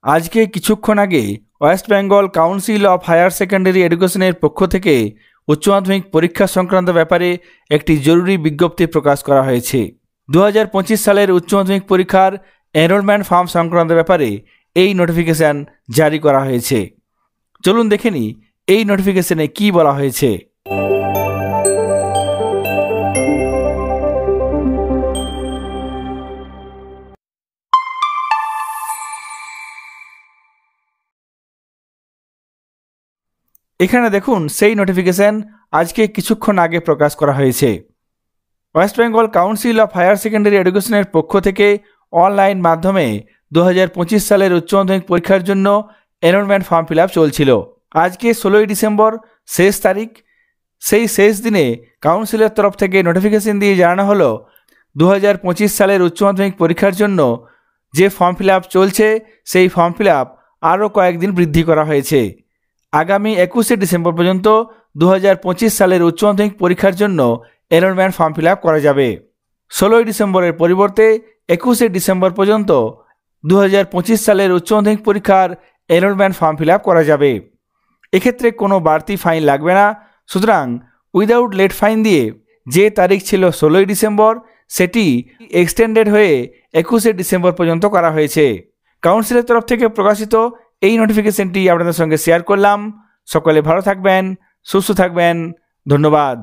आज के किछुक्षण आगे West Bengal Council of Higher Secondary एडुकेशनेर पक्ष थेके उच्च माध्यमिक परीक्षा संक्रांत ব্যাপারে একটি জরুরি বিজ্ঞপ্তি প্রকাশ করা হয়েছে। 2025 সালের উচ্চ মাধ্যমিক পরীক্ষার এনরোলমেন্ট ফর্ম সংক্রান্ত ব্যাপারে এই নোটিফিকেশন জারি করা হয়েছে। চলুন দেখে নিই এই নোটিফিকেশনে কি বলা হয়েছে। এখানে দেখুন সেই নোটিফিকেশন আজকে কিছুক্ষণ আগে প্রকাশ করা হয়েছে। West Bengal council of higher secondary এডুকেশনের পক্ষ থেকে অনলাইন মাধ্যমে 2025 সালের উচ্চ মাধ্যমিক পরীক্ষার জন্য এনরোলমেন্ট ফর্ম ফিল আপ চলছিল। আজকে 16ই ডিসেম্বর শেষ তারিখ। সেই শেষ দিনে কাউন্সিলের তরফ থেকে নোটিফিকেশন দিয়ে জানানো হলো 2025 সালের উচ্চ মাধ্যমিক পরীক্ষার জন্য যে ফর্ম ফিল আপ চলছে সেই ফর্ম ফিল আপ আরও কয়েকদিন বৃদ্ধি করা হয়েছে। আগামী 21শে ডিসেম্বর পর্যন্ত 2025 সালের উচ্চ মাধ্যমিক পরীক্ষার জন্য এনরোলমেন্ট ফর্ম ফিল আপ করা যাবে। 16ই ডিসেম্বরের পরিবর্তে 21শে ডিসেম্বর পর্যন্ত 2025 সালের উচ্চ মাধ্যমিক পরীক্ষার এনরোলমেন্ট ফর্ম ফিল আপ করা যাবে। এক্ষেত্রে কোনো বাড়তি ফাইন লাগবে না। সুতরাং উইদাউট লেট ফাইন দিয়ে যে তারিখ ছিল 16ই ডিসেম্বর সেটি এক্সটেন্ডেড হয়ে 21শে ডিসেম্বর পর্যন্ত করা হয়েছে। কাউন্সিলের তরফ থেকে প্রকাশিত এই নোটিফিকেশনটি আপনাদের সঙ্গে শেয়ার করলাম। সকলে ভালো থাকবেন, সুস্থ থাকবেন। ধন্যবাদ।